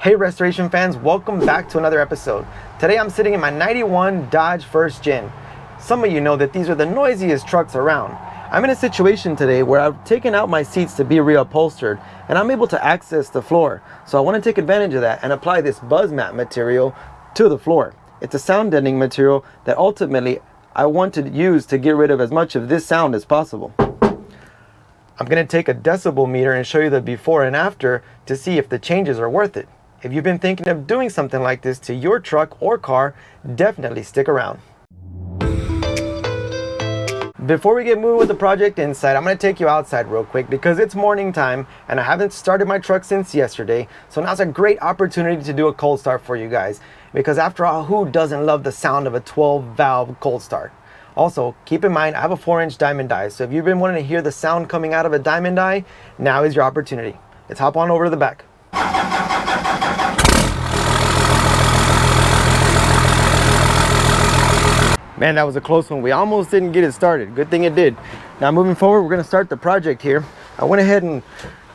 Hey restoration fans, welcome back to another episode. Today I'm sitting in my 91 Dodge First Gen. Some of you know that these are the noisiest trucks around. I'm in a situation today where I've taken out my seats to be reupholstered and I'm able to access the floor. So I want to take advantage of that and apply this buzz mat material to the floor. It's a sound deadening material that ultimately I want to use to get rid of as much of this sound as possible. I'm going to take a decibel meter and show you the before and after to see if the changes are worth it. If you've been thinking of doing something like this to your truck or car, definitely stick around. Before we get moving with the project inside, I'm going to take you outside real quick because it's morning time and I haven't started my truck since yesterday. So now's a great opportunity to do a cold start for you guys. Because after all, who doesn't love the sound of a 12 valve cold start? Also, keep in mind, I have a 4-inch diamond die. So if you've been wanting to hear the sound coming out of a diamond die, now is your opportunity. Let's hop on over to the back. Man, that was a close one. We almost didn't get it started. Good thing it did. Now moving forward, we're going to start the project here. I went ahead and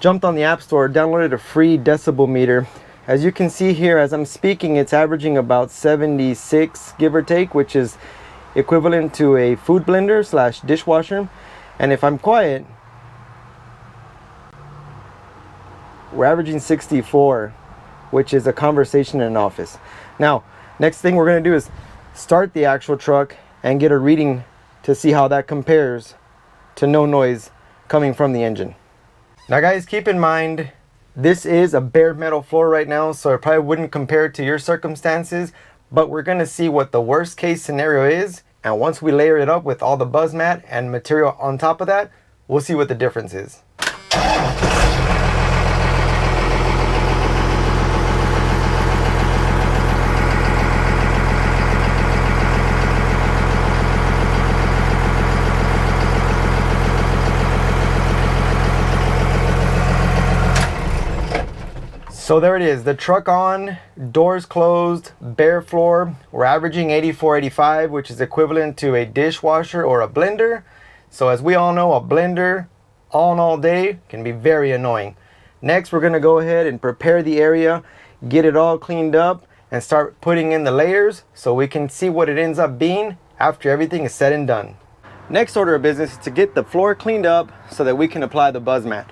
jumped on the App Store, downloaded a free decibel meter. As you can see here, as I'm speaking, it's averaging about 76, give or take, which is equivalent to a food blender / dishwasher. And if I'm quiet, we're averaging 64, which is a conversation in an office. Now, next thing we're going to do is start the actual truck and get a reading to see how that compares to no noise coming from the engine. Now guys, keep in mind, this is a bare metal floor right now, so I probably wouldn't compare it to your circumstances, but we're going to see what the worst case scenario is, and once we layer it up with all the buzz mat and material on top of that, we'll see what the difference is. So there it is, the truck on, doors closed, bare floor. We're averaging 84, 85, which is equivalent to a dishwasher or a blender. So as we all know, a blender on all day can be very annoying. Next, we're gonna go ahead and prepare the area, get it all cleaned up, and start putting in the layers so we can see what it ends up being after everything is said and done. Next order of business is to get the floor cleaned up so that we can apply the buzz mat.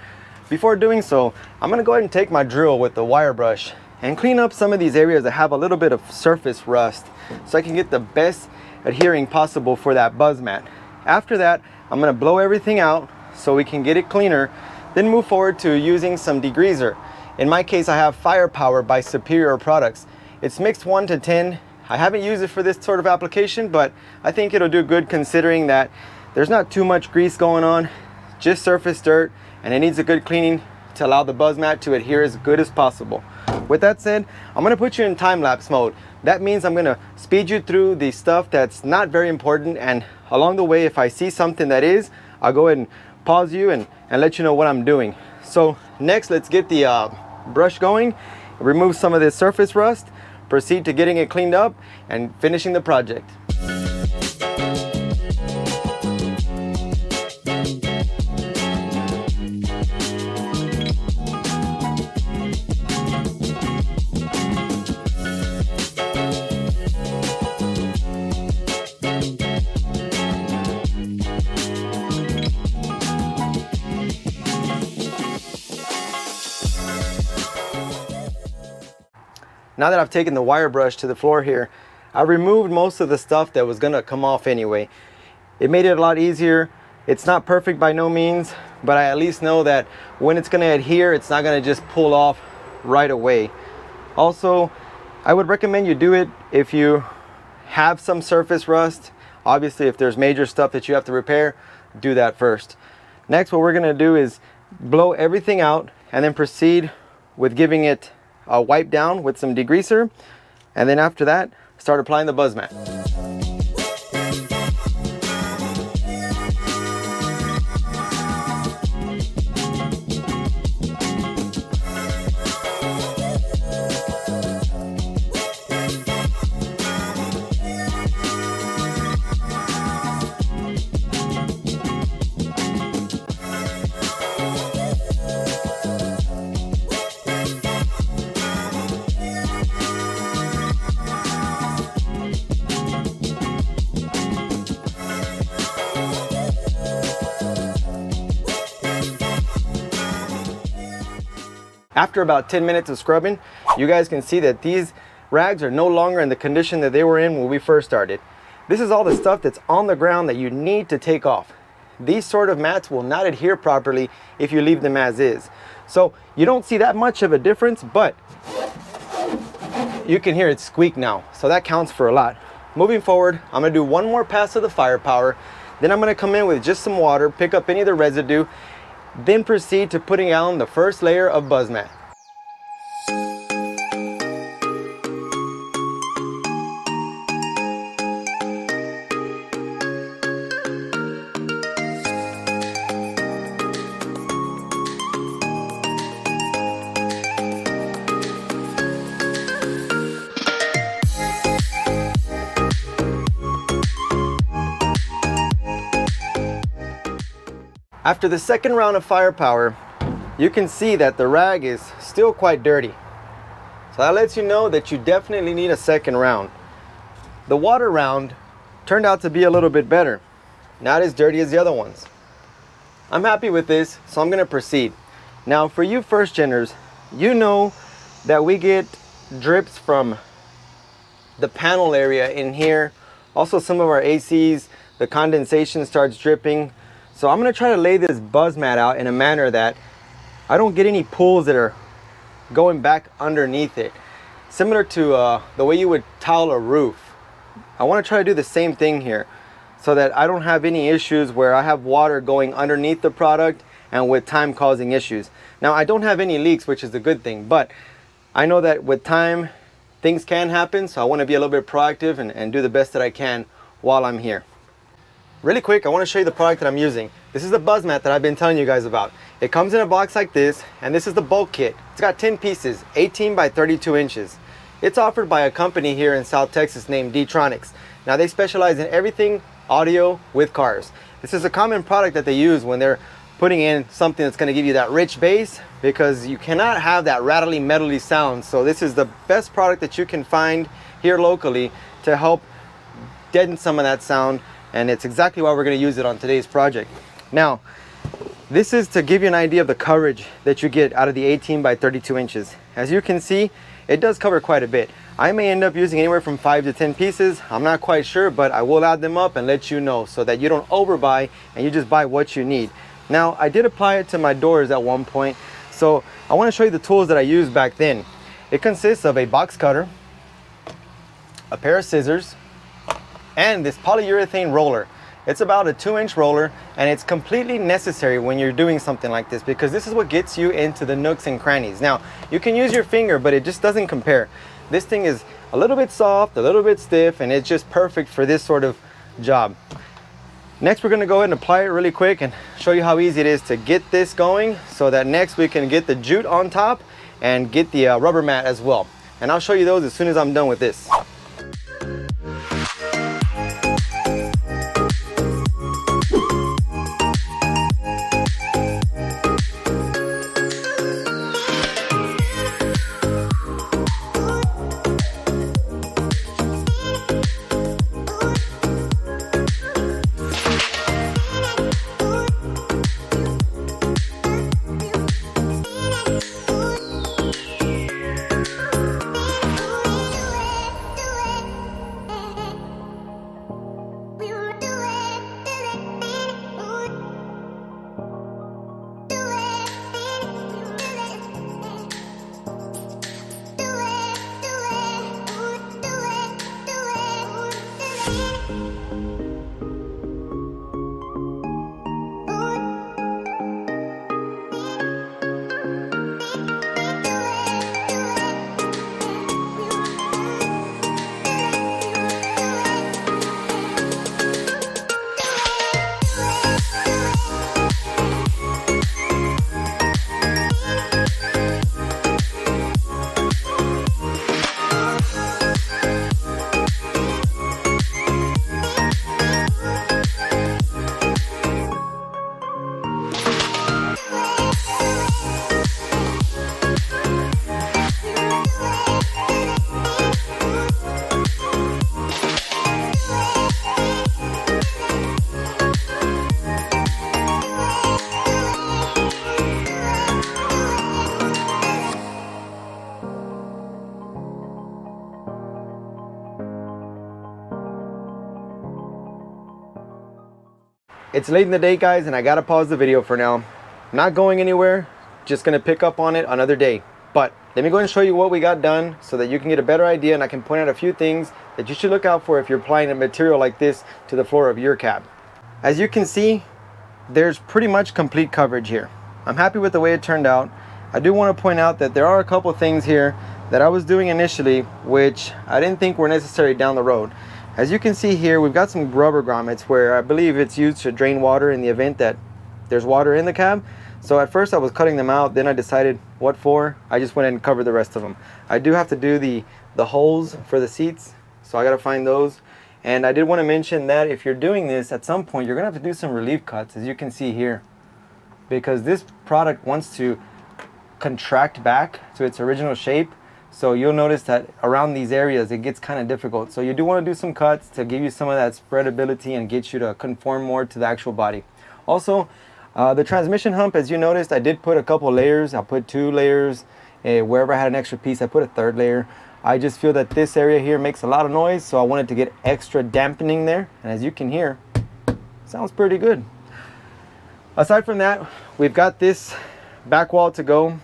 Before doing so, I'm going to go ahead and take my drill with the wire brush and clean up some of these areas that have a little bit of surface rust so I can get the best adhering possible for that buzz mat. After that, I'm going to blow everything out so we can get it cleaner, then move forward to using some degreaser. In my case, I have Firepower by Superior Products. It's mixed 1 to 10. I haven't used it for this sort of application, but I think it'll do good considering that there's not too much grease going on, just surface dirt, and it needs a good cleaning to allow the buzz mat to adhere as good as possible. With that said, I'm going to put you in time-lapse mode. That means I'm going to speed you through the stuff that's not very important, and along the way, if I see something that is, I'll go ahead and pause you and let you know what I'm doing. So next, let's get the brush going, remove some of this surface rust, proceed to getting it cleaned up and finishing the project. Now that I've taken the wire brush to the floor here, I removed most of the stuff that was gonna come off anyway. It made it a lot easier. It's not perfect by no means, but I at least know that when it's gonna adhere, it's not gonna just pull off right away. Also, I would recommend you do it if you have some surface rust. Obviously, if there's major stuff that you have to repair, do that first. Next, what we're gonna do is blow everything out and then proceed with giving it a wipe down with some degreaser, and then after that, start applying the buzz mat. After about 10 minutes of scrubbing, you guys can see that these rags are no longer in the condition that they were in when we first started. This is all the stuff that's on the ground that you need to take off. These sort of mats will not adhere properly if you leave them as is. So you don't see that much of a difference, but you can hear it squeak now. So that counts for a lot. Moving forward, I'm gonna do one more pass of the firepower. Then I'm gonna come in with just some water, pick up any of the residue, then proceed to putting on the first layer of buzz mat. After the second round of firepower, you can see that the rag is still quite dirty. So that lets you know that you definitely need a second round. The water round turned out to be a little bit better. Not as dirty as the other ones. I'm happy with this, so I'm gonna proceed. Now for you first geners, you know that we get drips from the panel area in here. Also some of our ACs, the condensation starts dripping. So I'm gonna try to lay this buzz mat out in a manner that I don't get any pulls that are going back underneath it. Similar to the way you would tile a roof. I wanna try to do the same thing here so that I don't have any issues where I have water going underneath the product and with time causing issues. Now I don't have any leaks, which is a good thing, but I know that with time things can happen, so I wanna be a little bit proactive and do the best that I can while I'm here. Really quick, I want to show you the product that I'm using. This is the buzz mat that I've been telling you guys about. It comes in a box like this, and this is the bulk kit. It's got 10 pieces, 18 by 32 inches. It's offered by a company here in South Texas named deadener. Now they specialize in everything audio with cars. This is a common product that they use when they're putting in something that's going to give you that rich bass, because you cannot have that rattly, metally sound. So this is the best product that you can find here locally to help deaden some of that sound. And it's exactly why we're going to use it on today's project. Now, this is to give you an idea of the coverage that you get out of the 18 by 32 inches. As you can see, it does cover quite a bit. I may end up using anywhere from 5 to 10 pieces. I'm not quite sure, but I will add them up and let you know so that you don't overbuy and you just buy what you need. Now, I did apply it to my doors at one point, so I want to show you the tools that I used back then. It consists of a box cutter, a pair of scissors, and this polyurethane roller. It's about a 2-inch roller, and it's completely necessary when you're doing something like this because this is what gets you into the nooks and crannies. Now, you can use your finger, but it just doesn't compare. This thing is a little bit soft, a little bit stiff, and it's just perfect for this sort of job. Next, we're gonna go ahead and apply it really quick and show you how easy it is to get this going so that next we can get the jute on top and get the rubber mat as well. And I'll show you those as soon as I'm done with this. It's late in the day, guys, and I gotta pause the video for now. Not going anywhere, just gonna pick up on it another day. But let me go and show you what we got done so that you can get a better idea, and I can point out a few things that you should look out for if you're applying a material like this to the floor of your cab. As you can see, there's pretty much complete coverage here. I'm happy with the way it turned out. I do want to point out that there are a couple things here that I was doing initially which I didn't think were necessary down the road. As you can see here, we've got some rubber grommets where I believe it's used to drain water in the event that there's water in the cab. So at first I was cutting them out, then I decided what for. I just went and covered the rest of them. I do have to do the holes for the seats, so I gotta find those. And I did want to mention that if you're doing this, at some point you're gonna have to do some relief cuts, as you can see here, because this product wants to contract back to its original shape. So you'll notice that around these areas it gets kind of difficult. So you do want to do some cuts to give you some of that spreadability and get you to conform more to the actual body. Also, the transmission hump, as you noticed, I did put a couple layers. I put 2 layers. Wherever I had an extra piece, I put a 3rd layer. I just feel that this area here makes a lot of noise, so I wanted to get extra dampening there. And as you can hear, it sounds pretty good. Aside from that, we've got this back wall to go.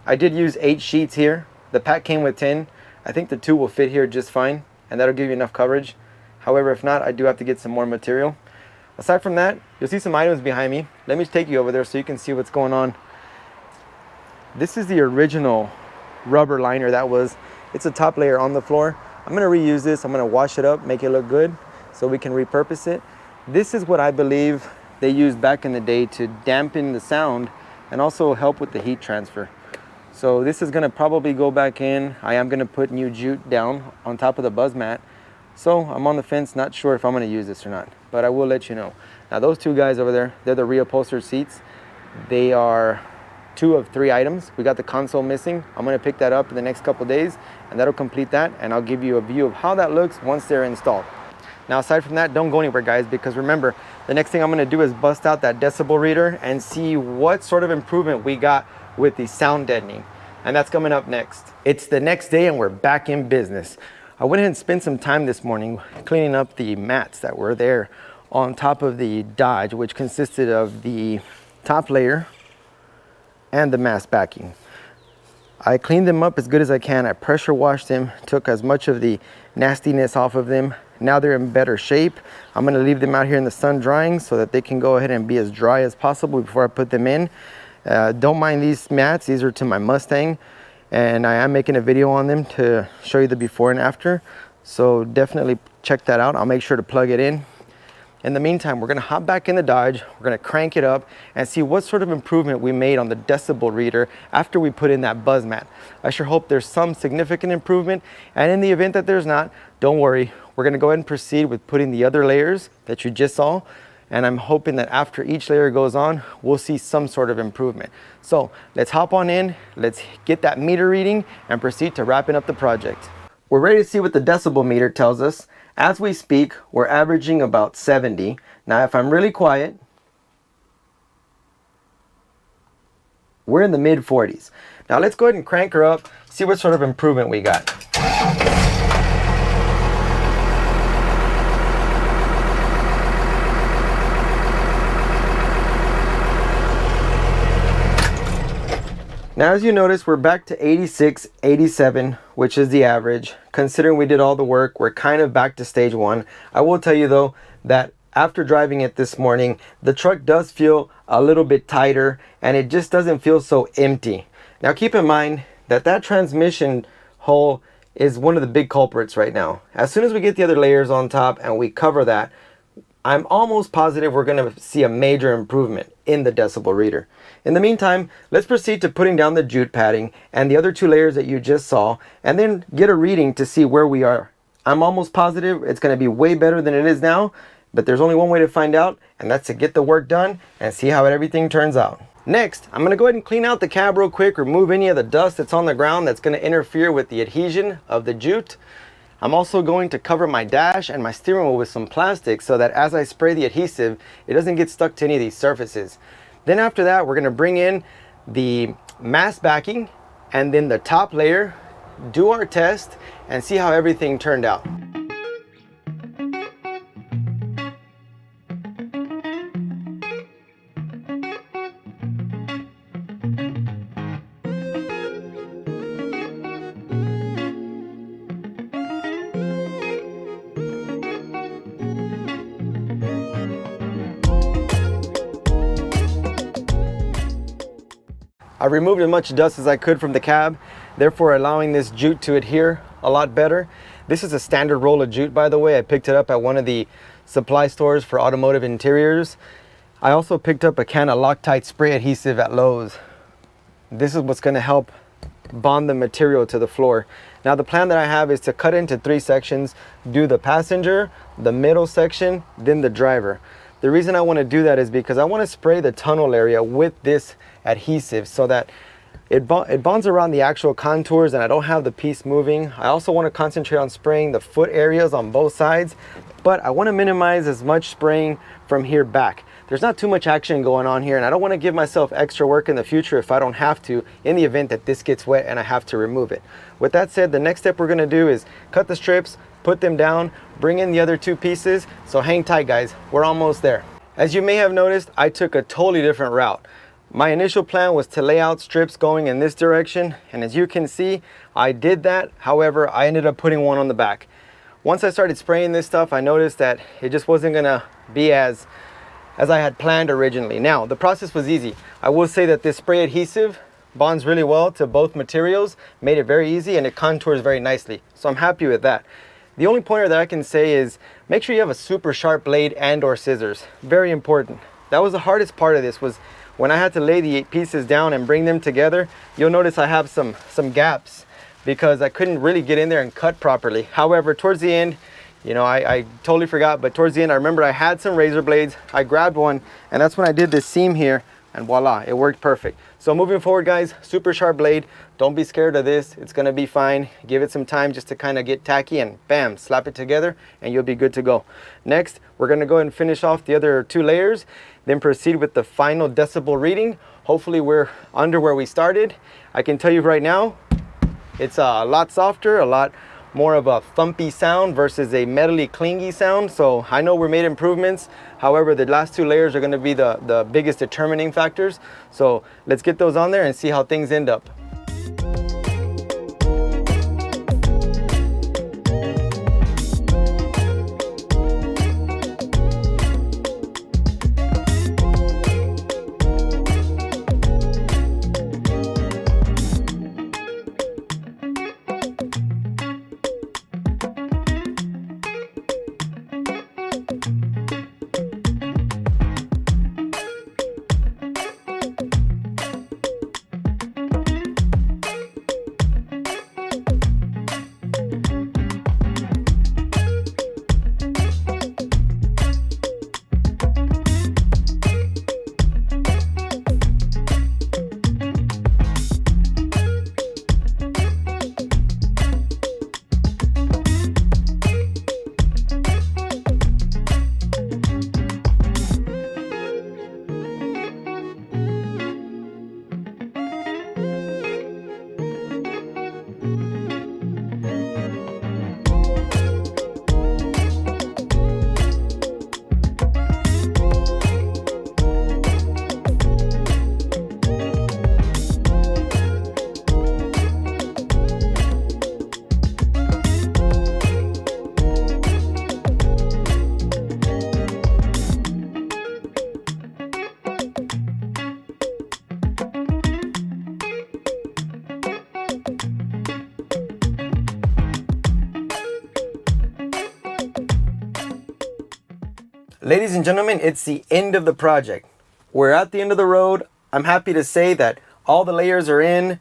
I did use 8 sheets here. The pack came with 10. I think the 2 will fit here just fine, and that'll give you enough coverage. However, if not, I do have to get some more material. Aside from that, you'll see some items behind me. Let me take you over there so you can see what's going on. This is the original rubber liner it's a top layer on the floor. I'm gonna reuse this. I'm gonna wash it up, make it look good so we can repurpose it. This is what I believe they used back in the day to dampen the sound and also help with the heat transfer. So this is gonna probably go back in. I am gonna put new jute down on top of the buzz mat. So I'm on the fence, not sure if I'm gonna use this or not, but I will let you know. Now those 2 guys over there, they're the reupholstered seats. They are 2 of 3 items. We got the console missing. I'm gonna pick that up in the next couple days, and that'll complete that, and I'll give you a view of how that looks once they're installed. Now aside from that, don't go anywhere, guys, because remember, the next thing I'm gonna do is bust out that decibel reader and see what sort of improvement we got with the sound deadening. And that's coming up next. It's the next day and we're back in business. I went ahead and spent some time this morning cleaning up the mats that were there on top of the Dodge, which consisted of the top layer and the mass backing. I cleaned them up as good as I can. I pressure washed them, took as much of the nastiness off of them. Now they're in better shape. I'm gonna leave them out here in the sun drying so that they can go ahead and be as dry as possible before I put them in. Don't mind these mats. These are to my Mustang, and I am making a video on them to show you the before and after. So definitely check that out. I'll make sure to plug it in. In the meantime, we're gonna hop back in the Dodge, we're gonna crank it up and see what sort of improvement we made on the decibel reader after we put in that buzz mat. I sure hope there's some significant improvement, and in the event that there's not, don't worry. We're gonna go ahead and proceed with putting the other layers that you just saw, and I'm hoping that after each layer goes on, we'll see some sort of improvement. So let's hop on in, let's get that meter reading and proceed to wrapping up the project. We're ready to see what the decibel meter tells us. As we speak, we're averaging about 70. Now, if I'm really quiet, we're in the mid 40s. Now let's go ahead and crank her up, see what sort of improvement we got. Now, as you notice, we're back to 86, 87, which is the average. Considering we did all the work, we're kind of back to stage 1. I will tell you though that after driving it this morning, the truck does feel a little bit tighter and it just doesn't feel so empty. Now keep in mind that that transmission hole is one of the big culprits right now. As soon as we get the other layers on top and we cover that, I'm almost positive we're going to see a major improvement in the decibel reader. In the meantime, let's proceed to putting down the jute padding and the other 2 layers that you just saw, and then get a reading to see where we are. I'm almost positive it's going to be way better than it is now, but there's only one way to find out, and that's to get the work done and see how everything turns out. Next, I'm going to go ahead and clean out the cab real quick, remove any of the dust that's on the ground that's going to interfere with the adhesion of the jute. I'm also going to cover my dash and my steering wheel with some plastic so that as I spray the adhesive, it doesn't get stuck to any of these surfaces. Then after that, we're going to bring in the mass backing and then the top layer, do our test, and see how everything turned out. I removed as much dust as I could from the cab, therefore allowing this jute to adhere a lot better. This is a standard roll of jute, by the way. I picked it up at one of the supply stores for automotive interiors. I also picked up a can of Loctite spray adhesive at Lowe's. This is what's going to help bond the material to the floor. Now the plan that I have is to cut into 3 sections, do the passenger, the middle section, then the driver. The reason I want to do that is because I want to spray the tunnel area with this adhesive so that it bonds around the actual contours and I don't have the piece moving. I also want to concentrate on spraying the foot areas on both sides, but I want to minimize as much spraying from here back. There's not too much action going on here, and I don't want to give myself extra work in the future if I don't have to, in the event that this gets wet and I have to remove it. With that said, the next step we're going to do is cut the strips, put them down, bring in the other 2 pieces. So hang tight, guys, we're almost there. As you may have noticed, I took a totally different route. My initial plan was to lay out strips going in this direction, and as you can see, I did that. However, I ended up putting one on the back. Once I started spraying this stuff, I noticed that it just wasn't gonna be as I had planned originally. Now, the process was easy. I will say that this spray adhesive bonds really well to both materials, made it very easy, and it contours very nicely. So I'm happy with that. The only pointer that I can say is make sure you have a super sharp blade and or scissors. Very important. That was the hardest part of this, was when I had to lay the 8 pieces down and bring them together. You'll notice I have some gaps because I couldn't really get in there and cut properly. However, towards the end, you know, I totally forgot, but towards the end I remember I had some razor blades. I grabbed one, and that's when I did this seam here, and voila, it worked perfect. So moving forward, guys, super sharp blade. Don't be scared of this. It's gonna be fine. Give it some time just to kind of get tacky, and bam, slap it together and you'll be good to go. Next, we're gonna go ahead and finish off the other 2 layers, then proceed with the final decibel reading. Hopefully we're under where we started. I can tell you right now, it's a lot softer, a lot more of a thumpy sound versus a metally clingy sound. So I know we made improvements. However, the last 2 layers are going to be the biggest determining factors. So let's get those on there and see how things end up. Ladies and gentlemen, it's the end of the project. We're at the end of the road. I'm happy to say that all the layers are in.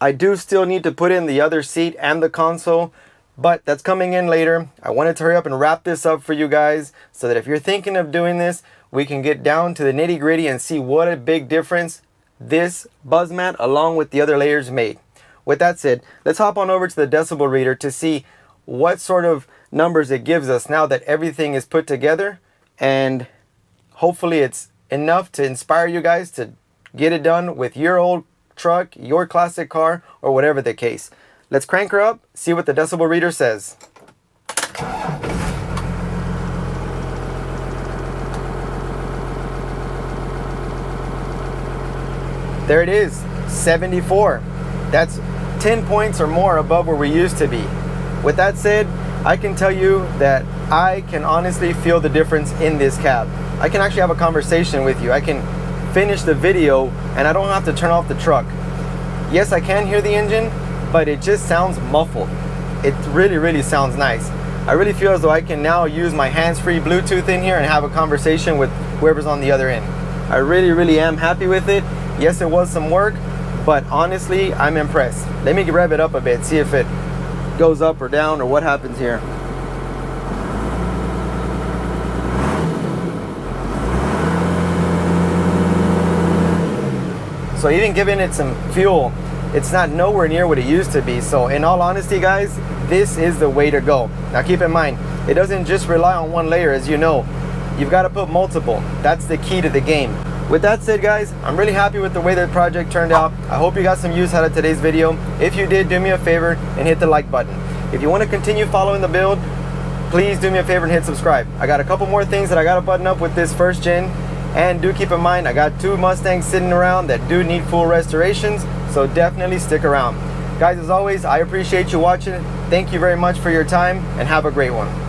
I do still need to put in the other seat and the console, but that's coming in later. I wanted to hurry up and wrap this up for you guys so that if you're thinking of doing this, we can get down to the nitty gritty and see what a big difference this buzz mat along with the other layers made. With that said, let's hop on over to the decibel reader to see what sort of numbers it gives us now that everything is put together, and hopefully it's enough to inspire you guys to get it done with your old truck, your classic car, or whatever the case. Let's crank her up, see what the decibel reader says. There it is, 74. That's 10 points or more above where we used to be. With that said, I can tell you that I can honestly feel the difference in this cab. I can actually have a conversation with you. I can finish the video and I don't have to turn off the truck. Yes, I can hear the engine, but it just sounds muffled. It really sounds nice. I really feel as though I can now use my hands-free Bluetooth in here and have a conversation with whoever's on the other end. I really am happy with it. Yes, it was some work, but honestly, I'm impressed. Let me rev it up a bit, see if it goes up or down or what happens here. So even giving it some fuel, it's not nowhere near what it used to be. So in all honesty, guys, this is the way to go. Now keep in mind, it doesn't just rely on one layer, as you know. You've got to put multiple. That's the key to the game. With that said, guys, I'm really happy with the way the project turned out. I hope you got some use out of today's video. If you did, do me a favor and hit the like button. If you want to continue following the build, please do me a favor and hit subscribe. I got a couple more things that I got to button up with this first gen. And do keep in mind, I got 2 Mustangs sitting around that do need full restorations, so definitely stick around. Guys, as always, I appreciate you watching. Thank you very much for your time, and have a great one.